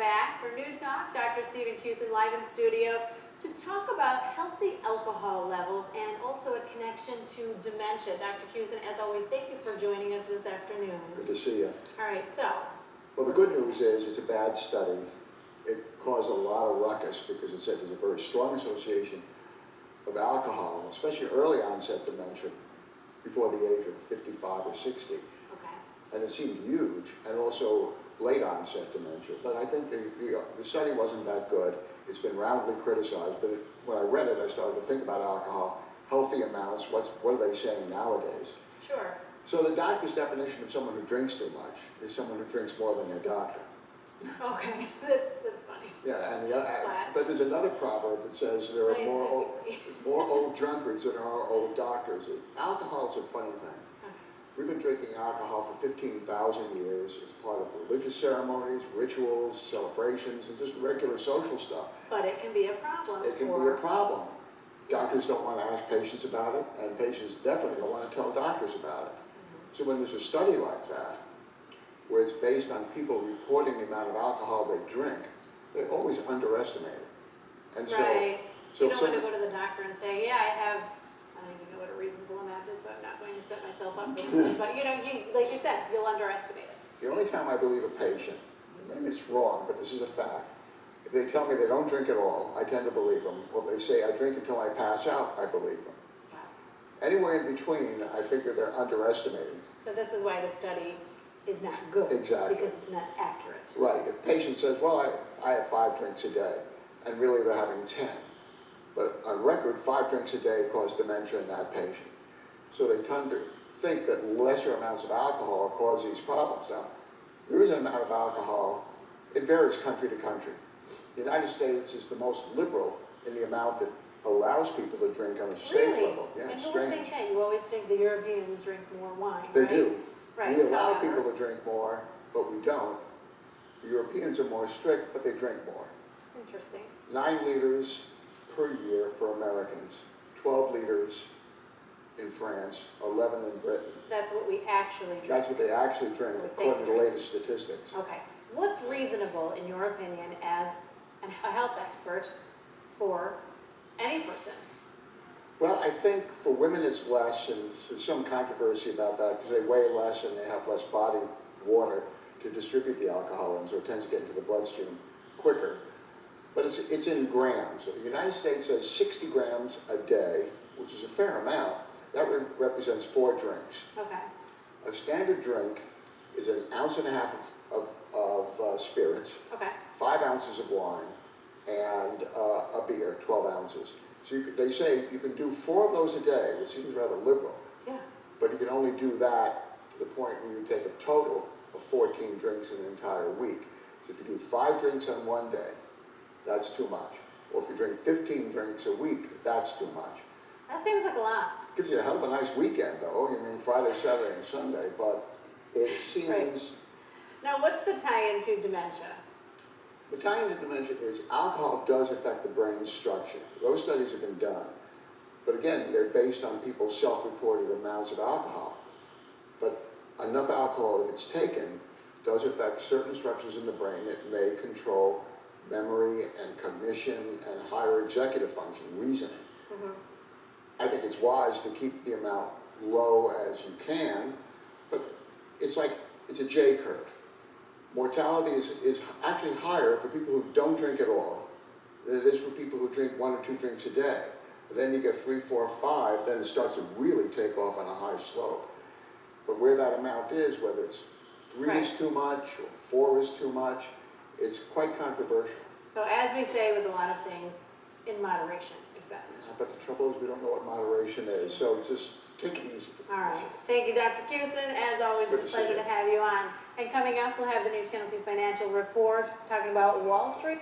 back for News Talk. Dr. Stephen Cusin live in studio to talk about healthy alcohol levels and also a connection to dementia. Dr. Cusin, as always, thank you for joining us this afternoon. Good to see you. All right, so. Well, the good news is it's a bad study. It caused a lot of ruckus because it said there's a very strong association of alcohol, especially early onset dementia, before the age of 55 or 60. Okay. And it seemed huge, and also late onset dementia. But I think the study wasn't that good. It's been roundly criticized, but when I read it, I started to think about alcohol, healthy amounts, what are they saying nowadays? Sure. So the doctor's definition of someone who drinks too much is someone who drinks more than their doctor. Okay, that's funny. Yeah, and but there's another proverb that says there are more old drunkards than there are old doctors. Alcohol is a funny thing. We've been drinking alcohol for 15,000 years. It's part of religious ceremonies, rituals, celebrations, and just regular social stuff. But it can be a problem. It can be a problem. Doctors don't want to ask patients about it, and patients definitely don't want to tell doctors about it. So when there's a study like that, where it's based on people reporting the amount of alcohol they drink, they always underestimate it. And right. So you don't want to go to the doctor and say, yeah, I don't even know what a reasonable amount is, so I'm not going to set myself up for this. But like you said, you'll underestimate it. The only time I believe a patient, and maybe it's wrong, but this is a fact, if they tell me they don't drink at all, I tend to believe them. Or if they say I drink until I pass out, I believe them. Wow. Anywhere in between, I figure they're underestimating. So this is why the study is not good. Exactly. Because it's not accurate. Right. If a patient says, well, I have 5 drinks a day, and really they're having 10. But on record, 5 drinks a day cause dementia in that patient. So they tend to think that lesser amounts of alcohol cause these problems. Now, there is an amount of alcohol. It varies country to country. The United States is the most liberal in the amount that allows people to drink on a safe level. Yeah, and it's who strange. would think that? You always think the Europeans drink more wine, They right? do. Right. We allow people to drink more, but we don't. The Europeans are more strict, but they drink more. Interesting. 9 liters per year for Americans, 12 liters in France, 11 in Britain. That's what we actually drink. That's what they actually drink, according to the latest statistics. Okay. What's reasonable, in your opinion, as a health expert, for any person? Well, I think for women it's less, and there's some controversy about that because they weigh less and they have less body water to distribute the alcohol in, so it tends to get into the bloodstream quicker. But it's in grams. So the United States has 60 grams a day, which is a fair amount. That represents 4 drinks. Okay. A standard drink is 1.5 ounces of spirits, Okay. 5 ounces of wine, and a beer, 12 ounces. So they say you can do 4 of those a day, which seems rather liberal. Yeah. But you can only do that to the point where you take a total of 14 drinks in an entire week. So if you do 5 drinks on one day, that's too much. Or if you drink 15 drinks a week, that's too much. That seems like a lot. Gives you a hell of a nice weekend, though. I mean, Friday, Saturday, and Sunday, but it seems... Right. Now, what's the tie-in to dementia? The tie-in to dementia is alcohol does affect the brain's structure. Those studies have been done. But again, they're based on people's self-reported amounts of alcohol. But enough alcohol, if it's taken, does affect certain structures in the brain that may control memory and cognition and higher executive function, reasoning. Mm-hmm. I think it's wise to keep the amount low as you can, but it's a J curve. Mortality is actually higher for people who don't drink at all than it is for people who drink 1 or 2 drinks a day. But then you get 3, 4, 5, then it starts to really take off on a high slope. But where that amount is, whether it's 3 is too much or 4 is too much, it's quite controversial. So as we say with a lot of things, in moderation is best. But the trouble is we don't know what moderation is, so just take it easy. All right. Thank you, Dr. Cusin. As always, it's a pleasure to have you on. And coming up, we'll have the News Channel 2 Financial Report talking about Wall Street